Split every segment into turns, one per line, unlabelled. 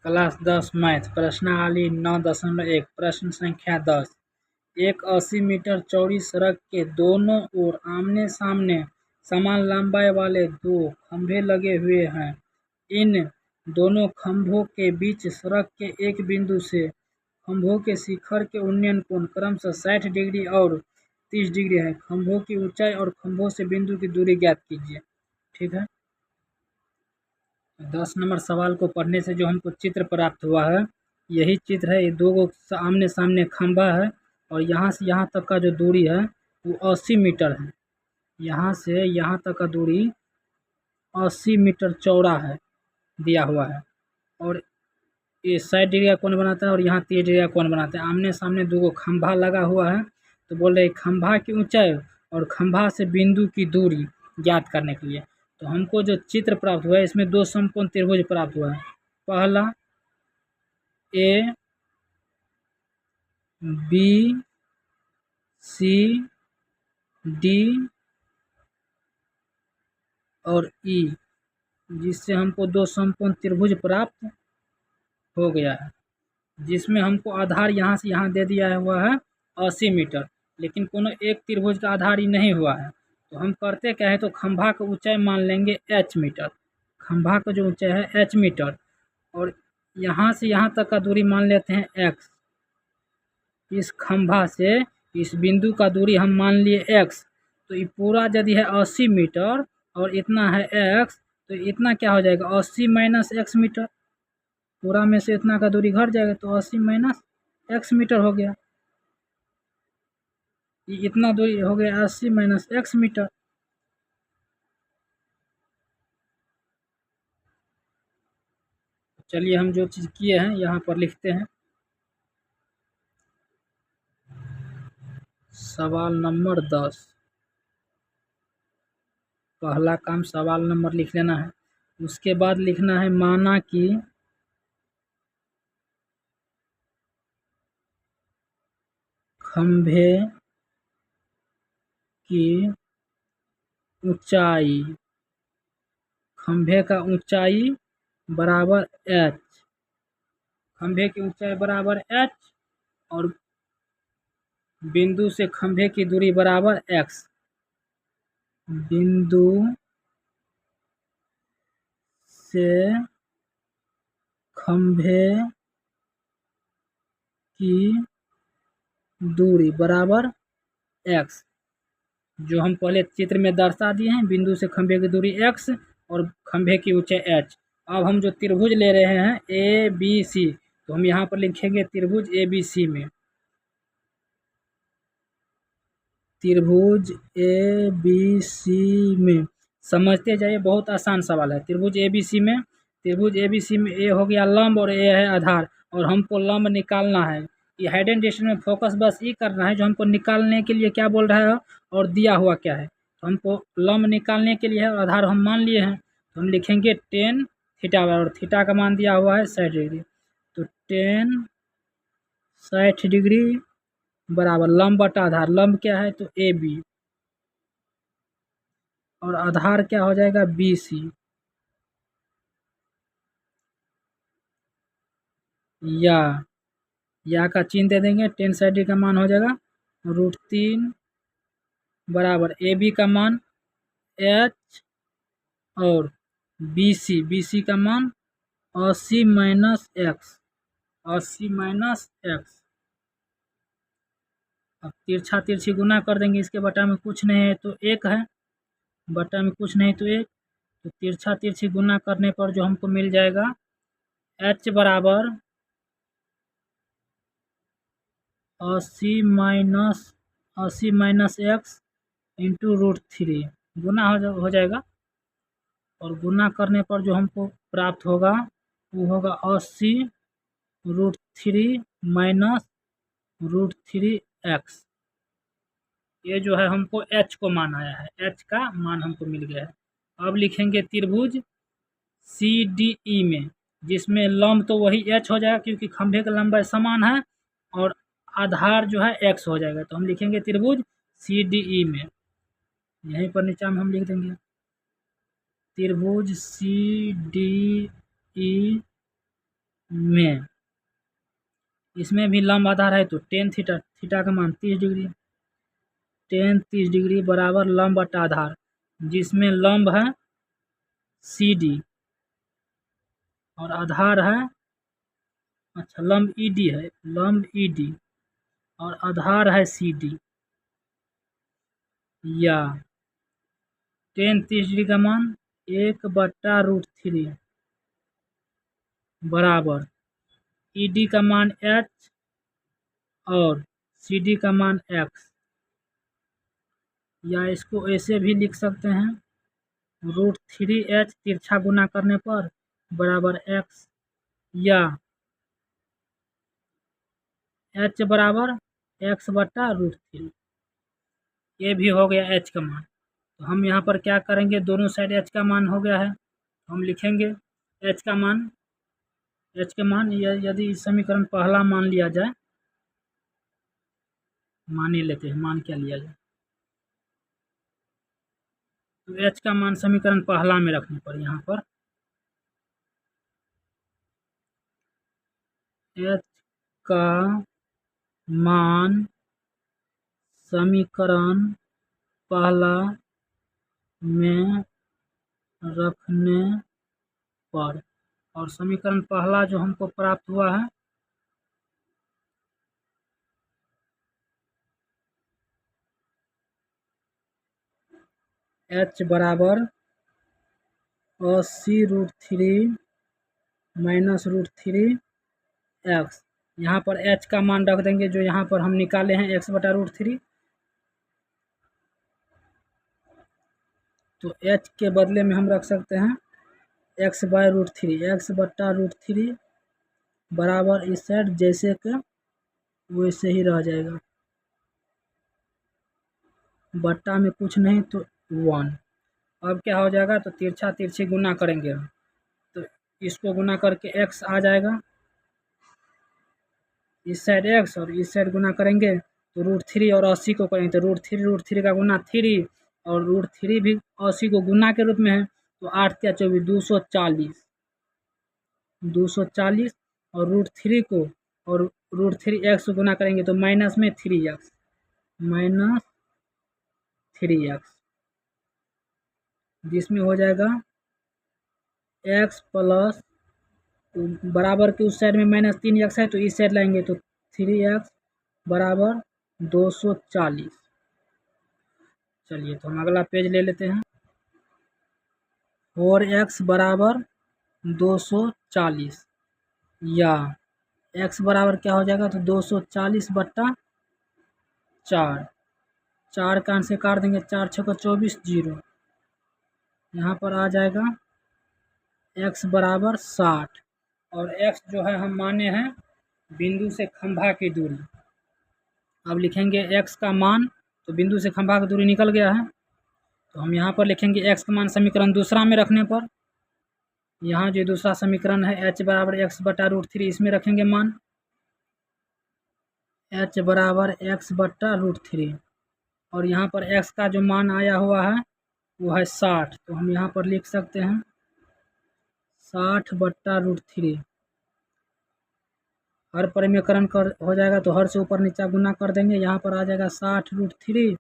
Class 10 math प्रश्नावली 9.1 प्रश्न संख्या 10। एक 80 मीटर चौड़ी सड़क के दोनों ओर आमने सामने समान लंबाई वाले दो खंभे लगे हुए हैं। इन दोनों खंभों के बीच सड़क के एक बिंदु से खंभों के शिखर के उन्नयन कोण क्रमशः 60 डिग्री और 30 डिग्री है। खंभों की ऊंचाई और खंभों से बिंदु की दूरी ज्ञात कीजिए। ठीक है, 10 नंबर सवाल को पढ़ने से जो हमको चित्र प्राप्त हुआ है, यही चित्र है। ये दो आमने सामने खंभा है और यहाँ से यहाँ तक का जो दूरी है वो 80 मीटर है। यहाँ से यहाँ तक का दूरी 80 मीटर चौड़ा है, दिया हुआ है। और ये 60 डिग्री का कोण बनाता है और यहाँ 30 डिग्री का कोण बनाता है। आमने सामने दो खंभा लगा हुआ है, तो बोल रहे खंभा की ऊंचाई और खंभा से बिंदु की दूरी ज्ञात करने के लिए। तो हमको जो चित्र प्राप्त हुआ है इसमें दो समकोण त्रिभुज प्राप्त हुआ है। पहला ए बी सी डी और ई, जिससे हमको दो समकोण त्रिभुज प्राप्त हो गया है, जिसमें हमको आधार यहाँ से यहाँ दे दिया हुआ है 80 मीटर, लेकिन कोनो एक त्रिभुज का आधार ही नहीं हुआ है। तो हम करते क्या है, तो खंभा का ऊंचाई मान लेंगे h मीटर। खंभा का जो ऊंचाई है h मीटर और यहाँ से यहाँ तक का दूरी मान लेते हैं x। इस खंभा से इस बिंदु का दूरी हम मान लिए x, तो ये पूरा यदि है 80 मीटर और इतना है x, तो इतना क्या हो जाएगा 80 माइनस x मीटर। पूरा में से इतना का दूरी घट जाएगा, तो 80 माइनस x मीटर हो गया। ये इतना दूरी हो गया 80 माइनस x मीटर। चलिए हम जो चीज़ किए हैं यहाँ पर लिखते हैं। सवाल नंबर 10, पहला काम सवाल नंबर लिख लेना है। उसके बाद लिखना है माना कि खंभे की ऊंचाई, खंभे का ऊंचाई बराबर h, खंभे की ऊंचाई बराबर h और बिंदु से खंभे की दूरी बराबर x। बिंदु से खंभे की दूरी बराबर x, जो हम पहले चित्र में दर्शा दिए हैं। बिंदु से खंभे की दूरी x और खंभे की ऊंचाई h। अब हम जो त्रिभुज ले रहे हैं ए बी सी, तो हम यहाँ पर लिखेंगे त्रिभुज ए बी सी में, त्रिभुज ए बी सी में समझते जाइए, बहुत आसान सवाल है। त्रिभुज ए बी सी में, त्रिभुज ए बी सी में ए हो गया लंब और ए है आधार, और हमको लंब निकालना है। ये हाइडन डिस्टेंस में फोकस बस ये करना है, जो हमको निकालने के लिए क्या बोल रहा है और दिया हुआ क्या है। तो हमको लंब निकालने के लिए है और आधार हम मान लिए हैं, तो हम लिखेंगे tan थीटा, और थीटा का मान दिया हुआ है 60 डिग्री। तो tan 60 डिग्री बराबर लंब बटा आधार। लंब क्या है, तो ए बी, और आधार क्या हो जाएगा बी सी। या का चिन्ह दे देंगे, tan 60 डिग्री का मान हो जाएगा √3 बराबर ए बी का मान h और बी सी का मान 80 माइनस x, 80 माइनस x। अब तिरछा तिरछी गुना कर देंगे, इसके बटा में कुछ नहीं है तो 1 है, बटा में कुछ नहीं तो 1, तो तिरछा तिरछी गुना करने पर जो हमको मिल जाएगा h बराबर 80 माइनस x इंटू √3 गुना हो जाएगा, और गुना करने पर जो हमको प्राप्त होगा वो होगा 80 √3 माइनस √3x। ये जो है हमको h को मान आया है, h का मान हमको मिल गया है। अब लिखेंगे त्रिभुज सी डी ई में, जिसमें लंब तो वही h हो जाएगा क्योंकि खंभे का लंबाई समान है, और आधार जो है x हो जाएगा। तो हम लिखेंगे त्रिभुज सी डी ई में, यहीं पर नीचे में हम लिख देंगे त्रिभुज सी डी ई में, इसमें भी लंब आधार है तो टेन थीटा, थीटा का मान 30 डिग्री, टेन 30 डिग्री बराबर लंब बटा आधार, जिसमें लंब है CD और आधार है, अच्छा लंब ED है, लंब ED और आधार है CD, या टेन 30 डिग्री का मान 1/√3 बराबर ED का मान H और CD का मान X, या इसको ऐसे भी लिख सकते हैं √3H तिरछा गुना करने पर बराबर X, या H बराबर X/√3, ये भी हो गया H का मान। तो हम यहाँ पर क्या करेंगे, दोनों साइड H का मान हो गया है, हम लिखेंगे H का मान, H के मान यदि समीकरण पहला मान लिया जाए, मान ही लेते हैं, मान क्या लिया जाए, तो H का मान समीकरण पहला में रखने पर यहाँ पर H का मान समीकरण पहला में रखने पर, और समीकरण पहला जो हमको प्राप्त हुआ है H बराबर 80√3 माइनस √3x, यहाँ पर H का मान रख देंगे जो यहाँ पर हम निकाले हैं x/√3, तो H के बदले में हम रख सकते हैं x/√3, x/√3 बराबर इस साइड जैसे कि वैसे ही रह जाएगा, बट्टा में कुछ नहीं तो 1। अब क्या हो जाएगा, तो तिरछा तिरछी गुना करेंगे हम, तो इसको गुना करके x आ जाएगा, इस साइड x और इस साइड गुना करेंगे तो √3 और 80 को करेंगे तो √3 का गुना 3 और √3 भी 80 को गुना के रूप में है, तो 8 क्या 24, 240 और √3 को और √3x को गुना करेंगे तो माइनस में 3x, माइनस 3x, जिसमें हो जाएगा x प्लस बराबर के उस साइड में माइनस 3x है तो इस साइड लाएंगे तो 3x बराबर 240। चलिए तो हम अगला पेज ले लेते हैं, 4x बराबर 240, या x बराबर क्या हो जाएगा, तो 240/4, 4 कान से काट देंगे, 4 6 को 24, 0, यहाँ पर आ जाएगा x बराबर 60, और x जो है हम माने हैं बिंदु से खंभा की दूरी। अब लिखेंगे x का मान, तो बिंदु से खंभा की दूरी निकल गया है, तो हम यहाँ पर लिखेंगे x का मान समीकरण दूसरा में रखने पर, यहाँ जो दूसरा समीकरण है h बराबर x/√3, इसमें रखेंगे मान h बराबर x/√3, और यहाँ पर x का जो मान आया हुआ है वो है 60, तो हम यहाँ पर लिख सकते हैं 60/√3, हर परिमेयकरण कर हो जाएगा तो हर से ऊपर नीचा गुना कर देंगे, यहाँ पर आ जाएगा 60√3/3,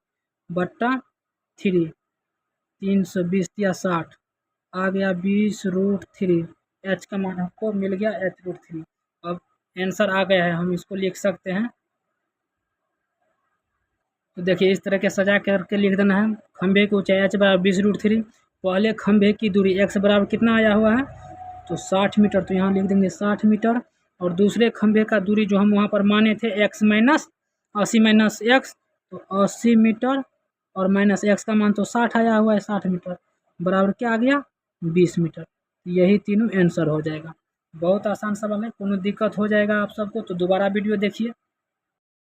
320 या 60 आ गया 20√3, h का मान हमको मिल गया h√3। अब आंसर आ गया है, हम इसको लिख सकते हैं, तो देखिए इस तरह के सजा करके लिख देना है, खंभे की ऊंचाई h बराबर 20√3, पहले खंभे की दूरी x बराबर कितना आया हुआ है, तो 60 मीटर, तो यहाँ लिख देंगे 60 मीटर, और दूसरे खंभे का दूरी जो हम वहाँ पर माने थे x माइनस 80 माइनस x, तो 80 मीटर और माइनस x का मान तो 60 आया हुआ है, 60 मीटर बराबर क्या आ गया 20 मीटर। यही तीनों आंसर हो जाएगा। बहुत आसान सवाल है, कोनो दिक्कत हो जाएगा आप सबको तो दोबारा वीडियो देखिए।